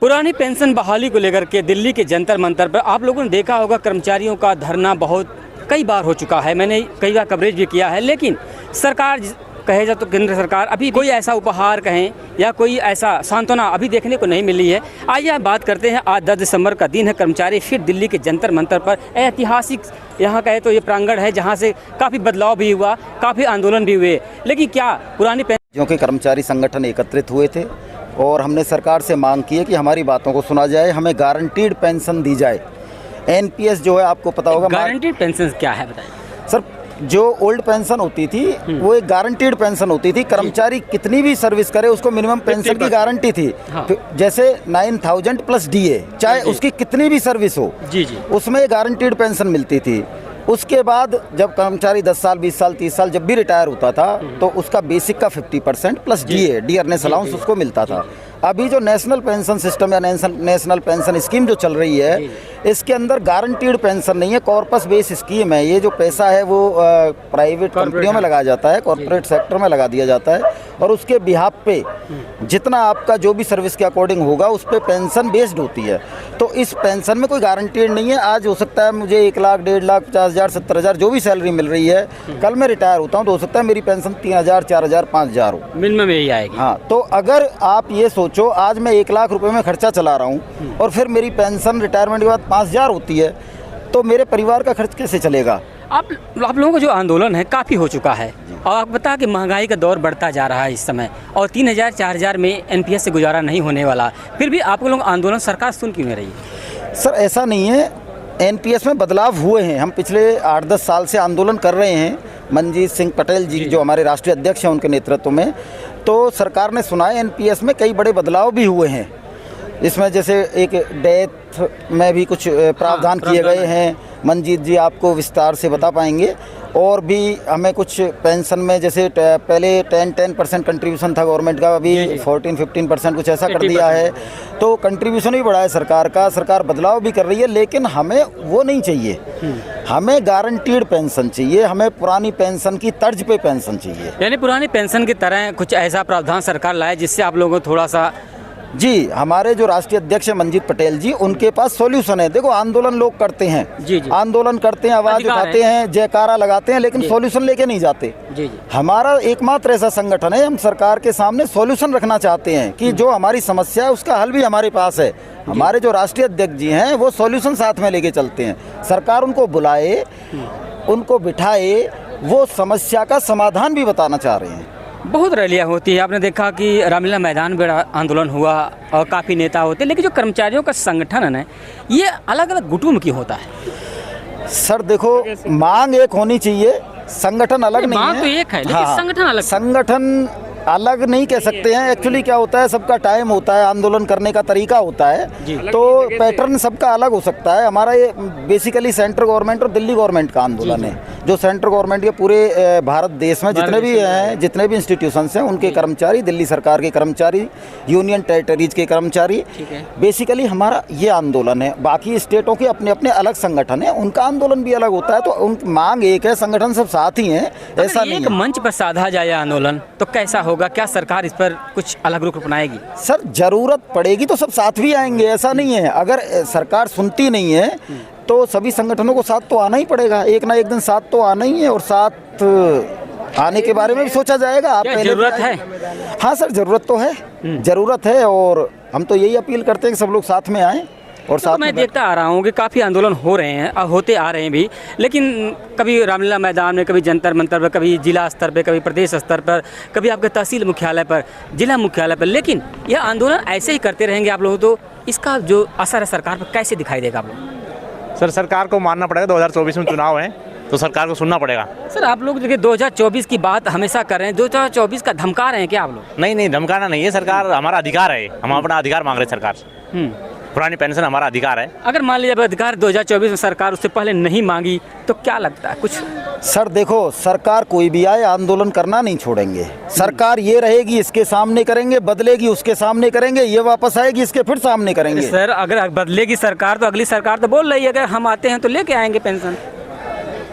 पुरानी पेंशन बहाली को लेकर के दिल्ली के जंतर मंतर पर आप लोगों ने देखा होगा, कर्मचारियों का धरना बहुत कई बार हो चुका है। मैंने कई बार कवरेज भी किया है, लेकिन सरकार कहे जाए तो केंद्र सरकार अभी कोई ऐसा उपहार कहें या कोई ऐसा सांत्वना अभी देखने को नहीं मिली है। आइए आप बात करते हैं। आज 10 दिसंबर का दिन है। कर्मचारी फिर दिल्ली के जंतर मंतर पर, ऐतिहासिक यहाँ कहे तो ये प्रांगण है जहाँ से काफ़ी बदलाव भी हुआ, काफ़ी आंदोलन भी हुए। लेकिन क्या पुरानी क्योंकि कर्मचारी संगठन एकत्रित हुए थे और हमने सरकार से मांग की है कि हमारी बातों को सुना जाए, हमें गारंटीड पेंशन दी जाए। एनपीएस जो है आपको पता होगा। गारंटीड पेंशन क्या है बताइए सर। जो ओल्ड पेंशन होती थी वो एक गारंटीड पेंशन होती थी। कर्मचारी कितनी भी सर्विस करे उसको मिनिमम पेंशन की गारंटी थी। हाँ। जैसे 9000 प्लस डीए, चाहे उसकी कितनी भी सर्विस हो, उसमें गारंटीड पेंशन मिलती थी। उसके बाद जब कर्मचारी 10 साल 20 साल 30 साल जब भी रिटायर होता था तो उसका बेसिक का 50% प्लस डीए डियरनेस अलाउंस उसको मिलता था। अभी जो नेशनल पेंशन सिस्टम या नेशनल पेंशन स्कीम जो चल रही है, इसके अंदर गारंटीड पेंशन नहीं है, कॉर्पस बेस स्कीम है। ये जो पैसा है वो प्राइवेट कंपनियों में लगाया जाता है, कॉर्पोरेट सेक्टर में लगा दिया जाता है और उसके बिहाफ पे जितना आपका जो भी सर्विस के अकॉर्डिंग होगा उस पर पेंशन बेस्ड होती है। तो इस पेंशन में कोई गारंटीड नहीं है। आज हो सकता है मुझे 1 लाख 1.5 लाख 50,000 70,000 जो भी सैलरी मिल रही है, कल मैं रिटायर होता हूँ तो हो सकता है मेरी पेंशन 3,000 4,000 5,000 हो, मिनिमम यही आएगी। हाँ, तो अगर आप ये सोचो आज मैं 1 लाख रुपए में खर्चा चला रहा हूँ और फिर मेरी पेंशन रिटायरमेंट के बाद 5,000 होती है, तो मेरे परिवार का खर्च कैसे चलेगा? आप लोगों का जो आंदोलन है काफ़ी हो चुका है और आप बता कि महंगाई का दौर बढ़ता जा रहा है इस समय और 3,000 4,000 में एनपीएस से गुजारा नहीं होने वाला, फिर भी आप लोग आंदोलन सरकार सुन क्यों नहीं रही? सर ऐसा नहीं है, एनपीएस में बदलाव हुए हैं। हम पिछले 8-10 साल से आंदोलन कर रहे हैं। मनजीत सिंह पटेल जी जो हमारे राष्ट्रीय अध्यक्ष हैं उनके नेतृत्व में, तो सरकार ने सुना है एनपीएस में कई बड़े बदलाव भी हुए हैं। इसमें जैसे एक डेथ में भी कुछ प्रावधान किए गए हैं। मनजीत जी आपको विस्तार से बता पाएंगे। और भी हमें कुछ पेंशन में जैसे पहले 10% कंट्रीब्यूशन था गवर्नमेंट का, अभी 14-15% कुछ ऐसा कर दिया है। तो कंट्रीब्यूशन भी बढ़ा है सरकार का, सरकार बदलाव भी कर रही है, लेकिन हमें वो नहीं चाहिए। हमें गारंटीड पेंशन चाहिए, हमें पुरानी पेंशन की तर्ज पे पेंशन चाहिए। यानी पुरानी पेंशन की तरह कुछ ऐसा प्रावधान सरकार लाए जिससे आप लोगों को थोड़ा सा। जी, हमारे जो राष्ट्रीय अध्यक्ष हैं मनजीत पटेल जी, उनके पास सॉल्यूशन है। देखो आंदोलन लोग करते हैं, जी। आंदोलन करते हैं, आवाज उठाते हैं, जयकारा लगाते हैं, लेकिन सॉल्यूशन लेके नहीं जाते। जी। हमारा एकमात्र ऐसा संगठन है, हम सरकार के सामने सॉल्यूशन रखना चाहते हैं कि जो हमारी समस्या है उसका हल भी हमारे पास है। हमारे जो राष्ट्रीय अध्यक्ष जी हैं वो सॉल्यूशन साथ में लेके चलते हैं। सरकार उनको बुलाए, उनको बिठाए, वो समस्या का समाधान भी बताना चाह रहे हैं। बहुत रैलियाँ होती है, आपने देखा कि रामलीला मैदान में आंदोलन हुआ और काफ़ी नेता होते हैं, लेकिन जो कर्मचारियों का संगठन है ना, ये अलग अलग गुटों में क्यों होता है? सर देखो, मांग एक होनी चाहिए, संगठन अलग नहीं है। मांग तो एक है, लेकिन संगठन अलग। संगठन अलग नहीं कह सकते हैं। एक्चुअली क्या होता है, सबका टाइम होता है, आंदोलन करने का तरीका होता है, तो पैटर्न सबका अलग हो सकता है। हमारा ये बेसिकली सेंट्रल गवर्नमेंट और दिल्ली गवर्नमेंट का आंदोलन है। जो सेंट्रल गवर्नमेंट के पूरे भारत देश में जितने भी हैं, जितने भी इंस्टीट्यूशंस हैं, उनके कर्मचारी, दिल्ली सरकार के कर्मचारी, यूनियन टेरिटरीज के कर्मचारी, बेसिकली हमारा ये आंदोलन है। बाकी स्टेटों के अपने अपने अलग संगठन है, उनका आंदोलन भी अलग होता है। तो उनकी मांग एक है, संगठन सब साथ ही हैं, ऐसा नहीं है। मंच पर साधा जाए आंदोलन तो कैसा होगा? क्या सरकार इस पर कुछ अलग रुख अपनाएगी? सर जरूरत पड़ेगी तो सब साथ भी आएंगे, ऐसा नहीं है। अगर सरकार सुनती नहीं है तो सभी संगठनों को साथ तो आना ही पड़ेगा, एक ना एक दिन साथ तो आना ही है। और साथ आने के बारे में भी सोचा जाएगा। आप जरूरत है? हाँ सर, जरूरत तो है, जरूरत है। और हम तो यही अपील करते हैं कि सब लोग साथ में आएँ। और साथ मैं देखता आ रहा हूँ कि काफ़ी आंदोलन हो रहे हैं और होते आ रहे हैं भी, लेकिन कभी रामलीला मैदान में, कभी जंतर मंतर पर, कभी जिला स्तर पर, कभी प्रदेश स्तर पर, कभी आपके तहसील मुख्यालय पर, जिला मुख्यालय पर। लेकिन यह आंदोलन ऐसे ही करते रहेंगे आप लोग, तो इसका जो असर है सरकार पर कैसे दिखाई देगा आप लोग? सर सरकार को मानना पड़ेगा, 2024 में चुनाव है तो सरकार को सुनना पड़ेगा। सर आप लोग देखिए 2024 की बात हमेशा कर रहे हैं, 2024 का धमका रहे हैं क्या आप लोग? नहीं, धमकाना नहीं है। सरकार हमारा अधिकार है, हम अपना अधिकार मांग रहे हैं सरकार से। पुरानी पेंशन हमारा अधिकार है। अगर मान लीजिए अधिकार 2024 में सरकार उससे पहले नहीं मांगी तो क्या लगता है कुछ? सर देखो, सरकार कोई भी आए, आंदोलन करना नहीं छोड़ेंगे। सरकार ये रहेगी इसके सामने करेंगे, बदलेगी उसके सामने करेंगे, ये वापस आएगी इसके फिर सामने करेंगे। सर अगर बदलेगी सरकार तो अगली सरकार तो बोल रही है अगर हम आते हैं तो लेके आएंगे पेंशन।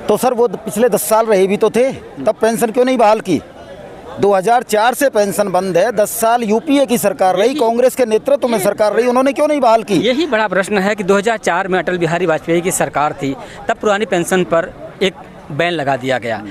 तो सर वो पिछले 10 साल रहे भी तो थे, तब पेंशन क्यों नहीं बहाल की? 2004 से पेंशन बंद है। 10 साल यूपीए की सरकार रही, कांग्रेस के नेतृत्व में सरकार रही, उन्होंने क्यों नहीं बहाल की? यही बड़ा प्रश्न है कि 2004 में अटल बिहारी वाजपेयी की सरकार थी, तब पुरानी पेंशन पर एक बैन लगा दिया गया।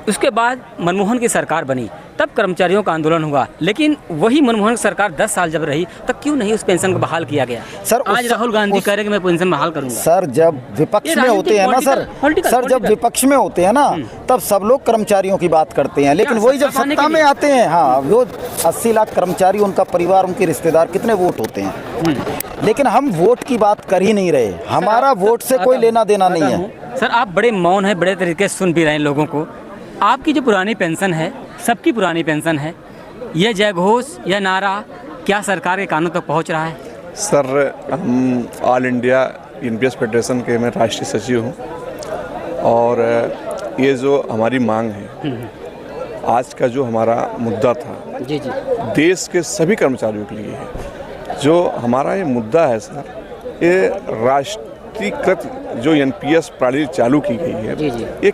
उसके बाद मनमोहन की सरकार बनी, तब कर्मचारियों का आंदोलन हुआ, लेकिन वही मनमोहन सरकार 10 साल जब रही तब क्यों नहीं उस पेंशन को बहाल किया गया? सर आज राहुल गांधी कह रहे हैं कि मैं पेंशन बहाल करूंगा। सर जब विपक्ष में होते हैं ना सर जब विपक्ष में होते हैं ना तब सब लोग कर्मचारियों की बात करते हैं, लेकिन वही जब सत्ता में आते हैं, हाँ, वो 80 लाख कर्मचारी, उनका परिवार, उनके रिश्तेदार, कितने वोट होते हैं, लेकिन हम वोट की बात कर ही नहीं रहे। हमारा वोट से कोई लेना देना नहीं है। सर आप बड़े मौन है, बड़े तरीके से सुन भी रहे हैं लोगों को। आपकी जो पुरानी पेंशन है, सबकी पुरानी पेंशन है, यह जयघोष या नारा क्या सरकार के कानों तक पहुंच रहा है? सर हम ऑल इंडिया एनपीएस फेडरेशन के मैं राष्ट्रीय सचिव हूं, और ये जो हमारी मांग है, आज का जो हमारा मुद्दा था, जी जी, देश के सभी कर्मचारियों के लिए है। जो हमारा ये मुद्दा है सर, ये राष्ट्रीयकृत जो एनपीएस प्रणाली चालू की गई है, जी जी, ये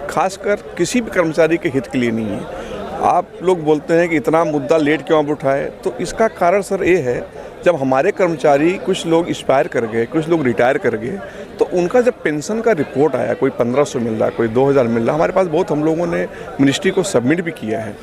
खासकर किसी भी कर्मचारी के हित के लिए नहीं है। आप लोग बोलते हैं कि इतना मुद्दा लेट क्यों अब उठाए, तो इसका कारण सर ये है, जब हमारे कर्मचारी कुछ लोग एक्सपायर कर गए, कुछ लोग रिटायर कर गए, तो उनका जब पेंशन का रिपोर्ट आया, कोई 1500 मिल रहा, कोई 2000 मिल रहा, हमारे पास बहुत, हम लोगों ने मिनिस्ट्री को सबमिट भी किया है।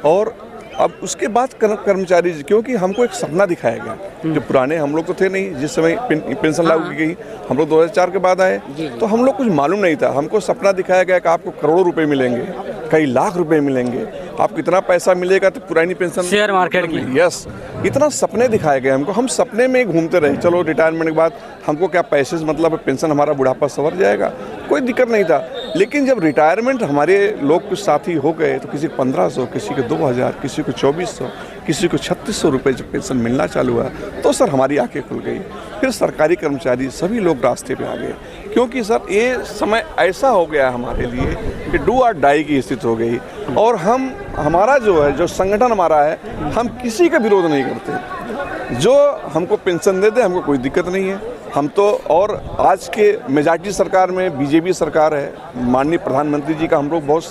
और अब उसके बाद कर्मचारी, क्योंकि हमको एक सपना दिखाया गया, जो पुराने हम लोग तो थे नहीं, जिस समय पेंशन लागू की गई, हम लोग 2004 के बाद आए, तो हम लोग कुछ मालूम नहीं था। हमको सपना दिखाया गया कि आपको करोड़ों रुपए मिलेंगे, कई लाख रुपए मिलेंगे, आपको इतना पैसा मिलेगा, तो पुरानी पेंशन, शेयर मार्केट की, यस, इतना सपने दिखाए गए हमको। हम सपने में घूमते रहे। चलो रिटायरमेंट के बाद हमको क्या पैसे से मतलब, पेंशन हमारा बुढ़ापा संवर जाएगा, कोई दिक्कत नहीं था। लेकिन जब रिटायरमेंट हमारे लोग कुछ साथी हो गए, तो किसी को 1500, किसी को 2000, किसी को 2400, किसी को 3600 रुपये जब पेंशन मिलना चालू हुआ, तो सर हमारी आंखें खुल गई। फिर सरकारी कर्मचारी सभी लोग रास्ते पे आ गए, क्योंकि सर ये समय ऐसा हो गया हमारे लिए कि डू और डाई की स्थिति हो गई। और हमारा जो है, जो संगठन हमारा है, हम किसी का विरोध नहीं करते। जो हमको पेंशन दे दे, हमको कोई दिक्कत नहीं है। हम तो, और आज के मेजॉरिटी सरकार में बीजेपी सरकार है, माननीय प्रधानमंत्री जी का हम लोग बहुत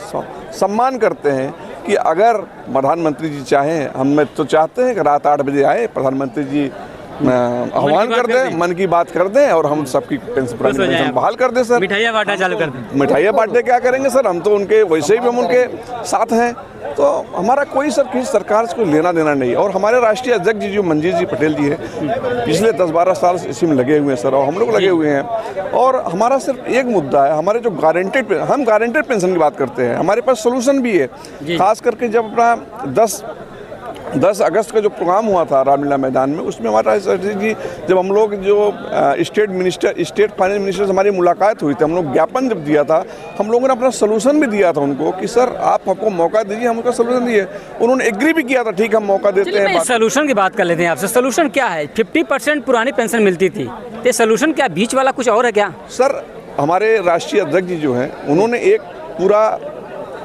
सम्मान करते हैं कि अगर प्रधानमंत्री जी चाहें, हम तो चाहते हैं कि रात 8 बजे आए, प्रधानमंत्री जी आह्वान कर दें, मन की बात कर दें, और हम सबकी पेंशन बहाल कर दें। सर मिठाइयाँ बांटना चालू कर दें। मिठाइयाँ बांटने क्या करेंगे सर, हम तो उनके, वैसे ही हम उनके साथ हैं। तो हमारा कोई सर किसी सरकार से कोई लेना देना नहीं। और हमारे राष्ट्रीय अध्यक्ष जी जो मंजीत जी पटेल जी हैं, पिछले 10-12 साल से इसी में लगे हुए हैं सर, और हम लोग लगे हुए हैं। और हमारा सिर्फ एक मुद्दा है, हमारे जो गारंटेड, हम गारंटेड पेंशन की बात करते हैं, हमारे पास सोल्यूशन भी है। खास करके जब अपना 10 अगस्त का जो प्रोग्राम हुआ था रामलीला मैदान में, उसमें हमारा जी, जब हम लोग जो स्टेट फाइनेंस मिनिस्टर से हमारी मुलाकात हुई थी, हम लोग ज्ञापन जब दिया था, हम लोगों ने अपना सोल्यूशन भी दिया था उनको कि सर आप हमको मौका दीजिए, हम उनका सोल्यूशन दिए। उन्होंने एग्री भी किया था, ठीक हम मौका देते हैं। सोल्यूशन की बात कर लेते हैं आपसे। सोल्यूशन क्या है? 50% पुरानी पेंशन मिलती थी, तो सोल्यूशन क्या, बीच वाला कुछ और है क्या? सर हमारे राष्ट्रीय अध्यक्ष जी जो हैं, उन्होंने एक पूरा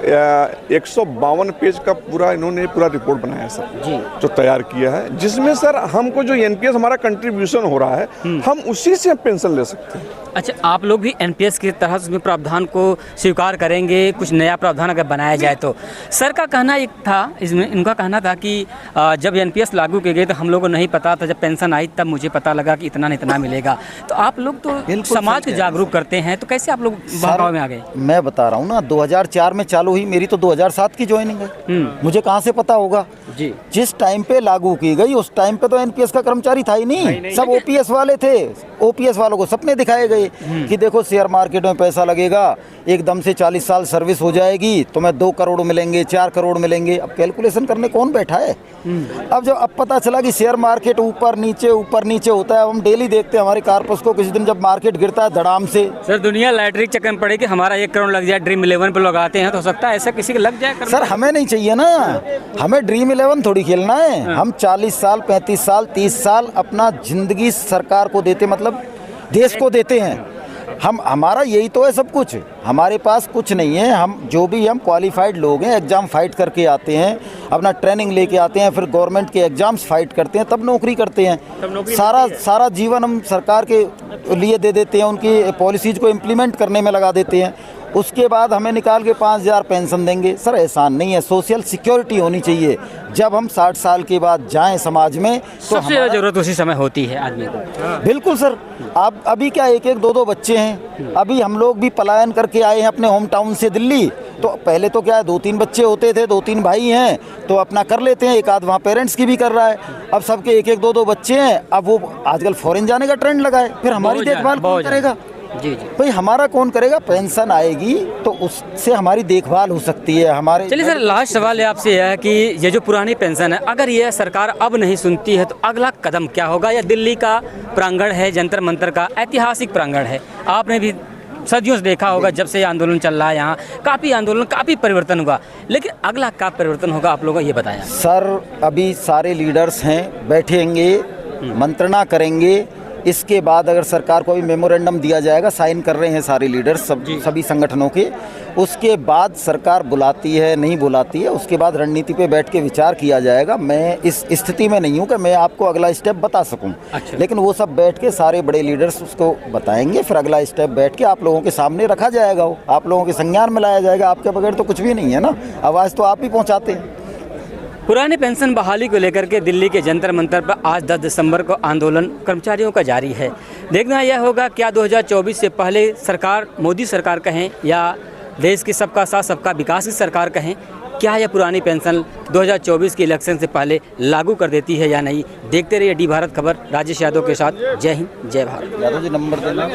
152 पेज का इन्होंने पूरा रिपोर्ट बनाया सर जी, जो तैयार किया है, जिसमें सर हमको जो एनपीएस हमारा कंट्रीब्यूशन हो रहा है, हम उसी से पेंशन ले सकते हैं। अच्छा, आप लोग भी एनपीएस की तरह से प्रावधान को स्वीकार करेंगे? कुछ नया प्रावधान अगर बनाया जाए तो? सर का कहना एक था, इसमें इनका कहना था कि जब एनपीएस लागू किए गए तो हम लोगों को नहीं पता था, जब पेंशन आई तब मुझे पता लगा कि इतना न इतना मिलेगा। तो आप लोग तो समाज को जागरूक करते हैं, तो कैसे आप लोग बहकाव में आ गए? मैं बता रहा हूँ ना, 2004 में चालू हुई, मेरी तो 2007 की ज्वाइनिंग है, मुझे कहाँ से पता होगा जी। जिस टाइम पे लागू की गई उस टाइम पे तो एनपीएस का कर्मचारी था ही नहीं, सब ओपीएस वाले थे। ओपीएस वालों को सपने दिखाए गए कि देखो शेयर मार्केट में पैसा लगेगा, एकदम से 40 साल सर्विस हो जाएगी, तुम्हें 2 करोड़ मिलेंगे, 4 करोड़ मिलेंगे। अब कैलकुलेशन करने कौन बैठा है? अब पता चला कि शेयर मार्केट ऊपर नीचे होता है। हम डेली देखते हैं हमारे कारपस को, किसी दिन जब मार्केट गिरता है धड़ाम से। सर दुनिया लैटरिक चक्कर में पड़े कि हमारा 1 करोड़ लग जाए, ड्रीम 11 पे लगाते हैं, तो हो सकता है ऐसा किसी के लग जाए। सर हमें नहीं चाहिए ना, हमें ड्रीम 11 थोड़ी खेलना है। हम 40 साल 35 साल 30 साल अपना जिंदगी सरकार को देते, मतलब देश को देते हैं। हमारा यही तो है सब कुछ, हमारे पास कुछ नहीं है। हम जो भी हम क्वालिफाइड लोग हैं, एग्ज़ाम फाइट करके आते हैं, अपना ट्रेनिंग लेके आते हैं, फिर गवर्नमेंट के एग्ज़ाम्स फाइट करते हैं, तब नौकरी करते हैं। सारा जीवन हम सरकार के लिए दे देते हैं, उनकी पॉलिसीज़ को इम्प्लीमेंट करने में लगा देते हैं। उसके बाद हमें निकाल के 5,000 पेंशन देंगे। सर ऐसा नहीं है, सोशल सिक्योरिटी होनी चाहिए। जब हम 60 साल के बाद जाएं समाज में तो सबसे ज़्यादा ज़रूरत उसी समय होती है आदमी को। बिल्कुल सर। आप अभी क्या एक एक दो दो बच्चे हैं, अभी हम लोग भी पलायन करके आए हैं अपने होम टाउन से दिल्ली। तो पहले तो क्या है 2-3 बच्चे होते थे, 2-3 भाई हैं तो अपना कर लेते हैं, एक आध वहाँ पेरेंट्स की भी कर रहा है। अब सबके एक एक दो दो बच्चे हैं, अब वो आजकल फॉरेन जाने का ट्रेंड लगा है, फिर हमारी देखभाल कौन करेगा? जी जी भाई हमारा कौन करेगा? पेंशन आएगी तो उससे हमारी देखभाल हो सकती है हमारे। चलिए सर, लास्ट सवाल है आपसे यह है कि ये जो पुरानी पेंशन है, अगर यह सरकार अब नहीं सुनती है तो अगला कदम क्या होगा? या दिल्ली का प्रांगण है, जंतर मंतर का ऐतिहासिक प्रांगण है, आपने भी सदियों से देखा होगा, जब से ये आंदोलन चल रहा है यहाँ काफ़ी आंदोलन, काफ़ी परिवर्तन हुआ, लेकिन अगला क्या परिवर्तन होगा आप लोगों को ये बताया। सर अभी सारे लीडर्स हैं, बैठेंगे, मंत्रणा करेंगे। इसके बाद अगर सरकार को भी मेमोरेंडम दिया जाएगा, साइन कर रहे हैं सारे लीडर्स सभी संगठनों के। उसके बाद सरकार बुलाती है नहीं बुलाती है, उसके बाद रणनीति पे बैठ के विचार किया जाएगा। मैं इस स्थिति में नहीं हूँ कि मैं आपको अगला स्टेप बता सकूँ। अच्छा। लेकिन वो सब बैठ के सारे बड़े लीडर्स उसको बताएंगे, फिर अगला स्टेप बैठ के आप लोगों के सामने रखा जाएगा, वो आप लोगों के संज्ञान में लाया जाएगा। आपके बगैर तो कुछ भी नहीं है ना, आवाज़ तो आप ही पहुँचाते हैं। पुरानी पेंशन बहाली को लेकर के दिल्ली के जंतर मंतर पर आज 10 दिसंबर को आंदोलन कर्मचारियों का जारी है। देखना यह होगा क्या 2024 से पहले सरकार, मोदी सरकार कहें या देश की सबका साथ सबका विकास की सरकार कहें, क्या यह पुरानी पेंशन 2024 के इलेक्शन से पहले लागू कर देती है या नहीं? देखते रहिए डी भारत खबर, राजेश यादव के साथ। जय हिंद, जय भारत। यादव जी नंबर देना।